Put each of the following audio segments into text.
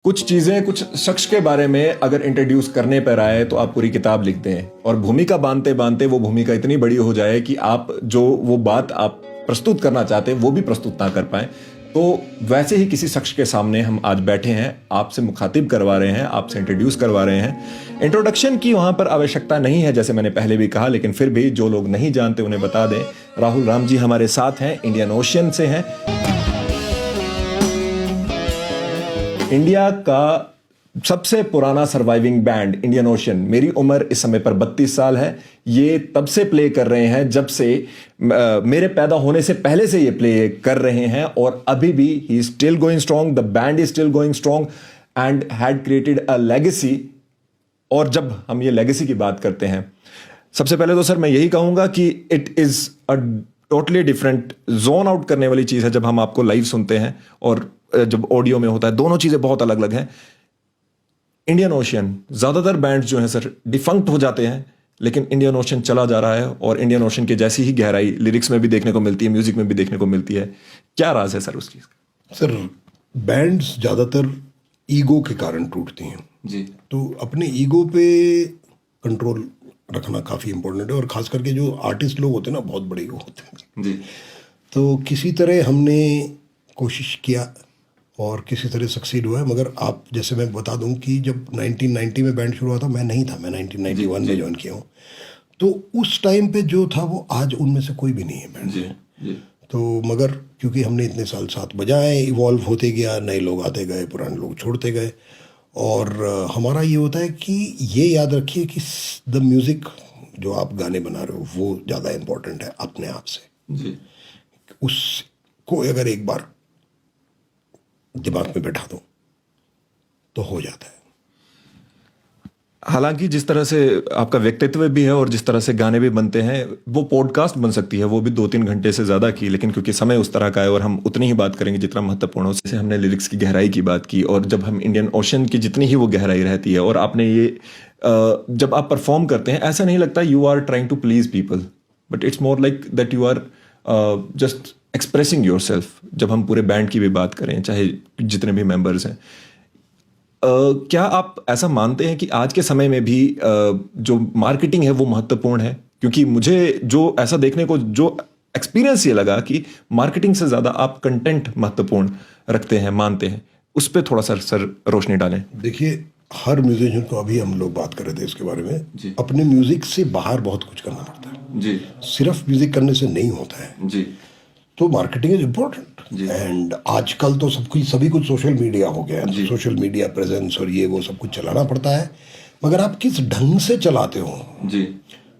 कुछ चीजें कुछ शख्स के बारे में अगर इंट्रोड्यूस करने पर आए तो आप पूरी किताब लिखते हैं और भूमिका बांधते बांधते वो भूमिका इतनी बड़ी हो जाए कि आप जो वो बात आप प्रस्तुत करना चाहते हैं वो भी प्रस्तुत ना कर पाए। तो वैसे ही किसी शख्स के सामने हम आज बैठे हैं, आपसे मुखातिब करवा रहे हैं, आपसे इंट्रोड्यूस करवा रहे हैं। इंट्रोडक्शन की वहां पर आवश्यकता नहीं है, जैसे मैंने पहले भी कहा, लेकिन फिर भी जो लोग नहीं जानते उन्हें बता दें। राहुल राम जी हमारे साथ हैं, इंडियन ओशन से हैं। इंडिया का सबसे पुराना सर्वाइविंग बैंड इंडियन ओशन, मेरी उम्र इस समय पर 32 साल है। ये तब से प्ले कर रहे हैं जब से मेरे पैदा होने से पहले से ये प्ले कर रहे हैं और अभी भी he is still going strong, the band is still going strong and had created a legacy. और जब हम ये लेगेसी की बात करते हैं, सबसे पहले तो सर मैं यही कहूंगा कि it is a totally different, zone out करने वाली चीज है जब हम आपको लाइव सुनते हैं और जब ऑडियो में होता है। दोनों चीजें बहुत अलग अलग हैं। इंडियन ओशन, ज्यादातर बैंड्स जो हैं सर डिफंक्ट हो जाते हैं, लेकिन इंडियन ओशन चला जा रहा है और इंडियन ओशन की जैसी ही गहराई लिरिक्स में भी देखने को मिलती है, म्यूजिक में भी देखने को मिलती है। क्या राज है सर उस चीज का? सर बैंड्स ज्यादातर ईगो के कारण टूटती हैं जी। तो अपने ईगो पे कंट्रोल रखना काफ़ी इंपॉर्टेंट है। और खास करके जो आर्टिस्ट लोग होते हैं ना, बहुत बड़े ईगो होते हैं जी। तो किसी तरह हमने कोशिश किया और किसी तरह सक्सीड हुआ है। मगर आप जैसे मैं बता दूं कि जब 1990 में बैंड शुरू हुआ था, मैं नहीं था, मैं 1991 में ज्वाइन किया हूँ। तो उस टाइम पे जो था वो आज उनमें से कोई भी नहीं है बैंड। जी। तो मगर क्योंकि हमने इतने साल साथ बजाए, इवॉल्व होते गया, नए लोग आते गए, पुराने लोग छोड़ते गए। और हमारा ये होता है कि ये याद रखिए कि द म्यूज़िक जो आप गाने बना रहे हो वो ज़्यादा इम्पोर्टेंट है अपने आप से जी। उसको अगर एक बार दिमाग में बैठा दो तो हो जाता है। हालांकि जिस तरह से आपका व्यक्तित्व भी है और जिस तरह से गाने भी बनते हैं, वो पॉडकास्ट बन सकती है, वो भी 2-3 घंटे से ज़्यादा की, लेकिन क्योंकि समय उस तरह का है और हम उतनी ही बात करेंगे जितना महत्वपूर्ण हो। जैसे हमने लिरिक्स की गहराई की बात की और जब हम इंडियन ओशन की जितनी ही वो गहराई रहती है, और आपने ये जब आप परफॉर्म करते हैं ऐसा नहीं लगता you are trying to please people, but it's more like that you are just expressing yourself. जब हम पूरे बैंड की भी बात करें, चाहे जितने भी मेंबर्स हैं, क्या आप ऐसा मानते हैं कि आज के समय में भी जो मार्केटिंग है वो महत्वपूर्ण है? क्योंकि मुझे जो ऐसा देखने को जो एक्सपीरियंस ये लगा कि मार्केटिंग से ज़्यादा आप कंटेंट महत्वपूर्ण रखते हैं, मानते हैं। उस पर थोड़ा सर रोशनी डालें। देखिए, हर म्यूजिशियन को, अभी हम लोग बात कर रहे थे इसके बारे में जी। अपने म्यूजिक से बाहर बहुत कुछ करना पड़ता है जी। सिर्फ म्यूजिक करने से नहीं होता है जी। तो मार्केटिंग इज इम्पोर्टेंट। एंड आजकल तो सभी कुछ सोशल मीडिया हो गया है। सोशल मीडिया प्रेजेंस और ये वो सब कुछ चलाना पड़ता है, मगर आप किस ढंग से चलाते हो जी,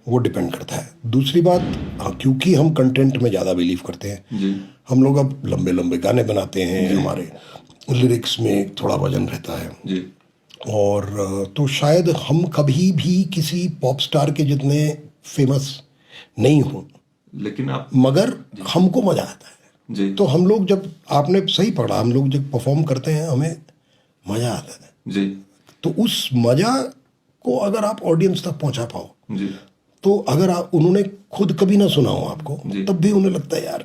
वो डिपेंड करता है। दूसरी बात, क्योंकि हम कंटेंट में ज़्यादा बिलीव करते हैं जी। हम लोग अब लंबे लंबे गाने बनाते हैं, हमारे लिरिक्स में थोड़ा वजन रहता है जी। और तो शायद हम कभी भी किसी पॉप स्टार के जितने फेमस नहीं हो, लेकिन आप, मगर हमको मजा आता है जी। तो हम लोग, जब आपने सही पढ़ा, हम लोग जब परफॉर्म करते हैं हमें मजा आता है जी। तो उस मजा को अगर आप ऑडियंस तक पहुंचा पाओ, जी। तो अगर आप उन्होंने खुद कभी ना सुना हो आपको, जी। तब भी उन्हें लगता है यार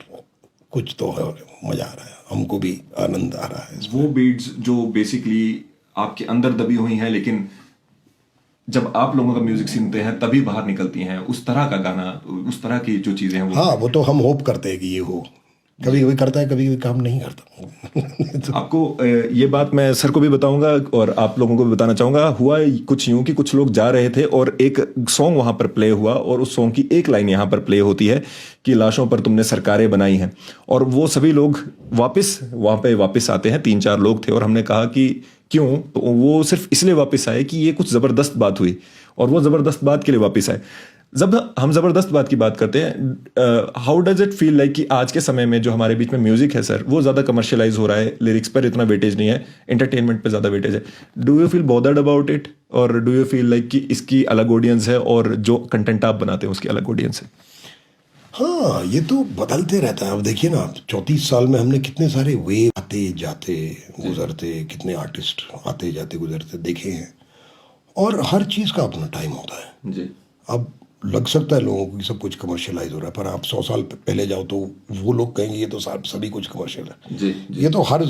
कुछ तो है, मजा आ रहा है, हमको भी आनंद आ रहा है। वो बीट्स जो बेसिकली आपके अंदर दबी हुई हैं, लेकिन जब आप लोगों का म्यूजिक सुनते हैं तभी बाहर निकलती हैं, उस तरह का गाना, उस तरह की जो चीजें हैं वो। हाँ, वो तो हम होप करते हैं कि ये हो, कभी कभी करता है, कभी कभी काम नहीं करता। आपको ये बात मैं सर को भी बताऊंगा और आप लोगों को भी बताना चाहूंगा। हुआ कुछ यूं कि कुछ लोग जा रहे थे और एक सॉन्ग वहां पर प्ले हुआ और उस सॉन्ग की एक लाइन यहां पर प्ले होती है कि लाशों पर तुमने सरकारें बनाई हैं, और वो सभी लोग वापस वहां पे वापस आते हैं। 3-4 लोग थे और हमने कहा कि क्यों, तो वो सिर्फ इसलिए वापस आए कि ये कुछ जबरदस्त बात हुई और वो जबरदस्त बात के लिए वापस आए। जब हम जबरदस्त बात की बात करते हैं, how does it feel like कि आज के समय में जो हमारे बीच में म्यूजिक है सर, वो ज्यादा कमर्शियलाइज हो रहा है, लिरिक्स पर इतना वेटेज नहीं है, एंटरटेनमेंट पे ज्यादा वेटेज है। Do you feel bothered about it, और डू यू फील लाइक कि इसकी अलग ऑडियंस है और जो कंटेंट आप बनाते हैं उसकी अलग ऑडियंस है? हाँ, ये तो बदलते रहता है। अब देखिए ना, 34 साल में हमने कितने सारे वे आते जाते गुजरते, कितने आर्टिस्ट आते जाते गुजरते देखे हैं, और हर चीज़ का अपना टाइम होता है जी। अब लग सकता है लोगों को कि सब कुछ कमर्शियलाइज हो रहा है, पर आप 100 साल पहले जाओ तो वो लोग कहेंगे ये तो सभी कुछ कमर्शियल है। जी, जी। ये तो हर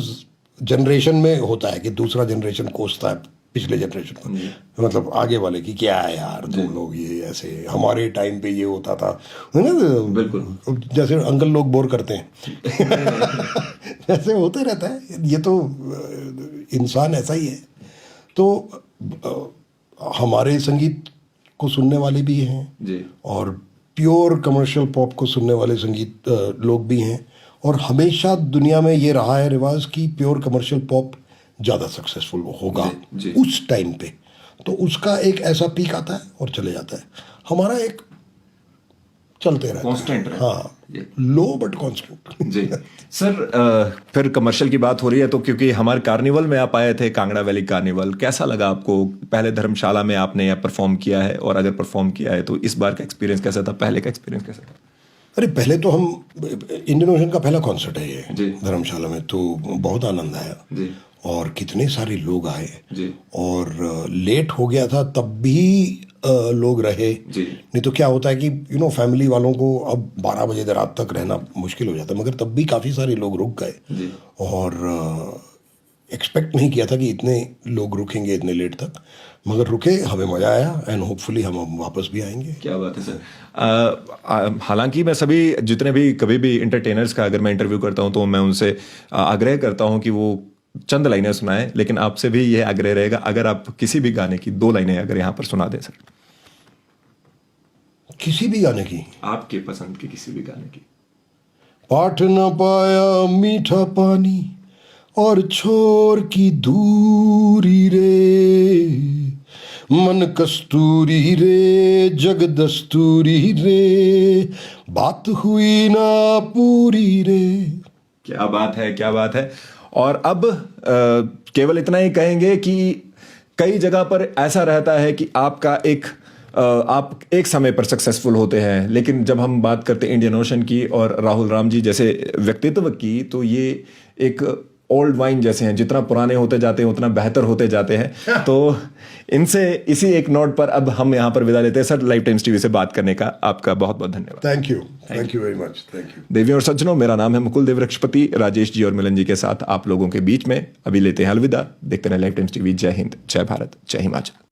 जनरेशन में होता है कि दूसरा जनरेशन कोसता है पिछले जनरेशन को, मतलब आगे वाले की, क्या है यार तुम लोग ये ऐसे, हमारे टाइम पे ये होता था, है ना। बिल्कुल। जैसे अंकल लोग बोर करते हैं ऐसे होते रहता है, ये तो इंसान ऐसा ही है। तो हमारे संगीत को सुनने वाले भी हैं जी। और प्योर कमर्शियल पॉप को सुनने वाले संगीत लोग भी हैं, और हमेशा दुनिया में ये रहा है रिवाज कि प्योर कमर्शियल पॉप ज़्यादा सक्सेसफुल होगा जी। उस टाइम पे। तो उसका एक ऐसा पीक आता है और चले जाता है, हमारा एक चलते रहता Constant है। रहता है। हाँ, लो बट कांस्टेंट। जी। सर फिर कमर्शियल की बात हो रही है तो, क्योंकि हमारे कार्निवल में आप आए थे, कांगड़ा वैली कार्निवल, कैसा लगा आपको? पहले धर्मशाला में आपने यहाँ परफॉर्म किया है, और अगर परफॉर्म किया है तो इस बार का एक्सपीरियंस कैसा था, पहले का एक्सपीरियंस कैसा था? अरे पहले तो हम, इंडियन ओशन का पहला कॉन्सर्ट है जी। ये धर्मशाला में, तो बहुत आनंद आया जी। और कितने सारे लोग आए जी। और लेट हो गया था तब भी लोग रहे। जी। नहीं तो क्या होता है कि फैमिली वालों को अब 12 बजे देर रात तक रहना मुश्किल हो जाता है, मगर तब भी काफ़ी सारे लोग रुक गए। जी। और एक्सपेक्ट नहीं किया था कि इतने लोग रुकेंगे इतने लेट तक, मगर रुके, हमें मज़ा आया एंड होपफुली हम वापस भी आएंगे। क्या बात है सर। हालांकि मैं सभी जितने भी कभी भी इंटरटेनर्स का अगर मैं इंटरव्यू करता हूं तो मैं उनसे आग्रह करता हूं कि वो चंद लाइनें सुनाएं, लेकिन आपसे भी यह आग्रह रहेगा, अगर आप किसी भी गाने की 2 लाइनें अगर यहाँ पर सुना दें सर। किसी भी गाने की, आपके पसंद के किसी भी गाने की। पाठ न पाया मीठा पानी और छोर की दूरी रे, मन कस्तूरी रे जग दस्तूरी रे, बात हुई ना पूरी रे। क्या बात है, क्या बात है। और अब केवल इतना ही कहेंगे कि कई जगह पर ऐसा रहता है कि आप एक समय पर सक्सेसफुल होते हैं, लेकिन जब हम बात करते हैं इंडियन ओशन की और राहुल राम जी जैसे व्यक्तित्व की, तो ये एक ओल्ड वाइन जैसे हैं, जितना पुराने होते जाते हैं उतना बेहतर होते जाते हैं। तो इनसे इसी एक नोट पर अब हम यहाँ पर विदा लेते हैं। सर, लाइफ टाइम्स टीवी से बात करने का आपका बहुत बहुत धन्यवाद। Thank you very much. Thank you. देवियों और सज्जनों, मेरा नाम है मुकुल देव रक्षपति। राजेश जी और मिलन जी के साथ आप लोगों के बीच में अभी लेते हैं अलविदा। देखते रहें लाइफ टाइम्स टीवी। जय हिंद, जय भारत, जय हिमाचल।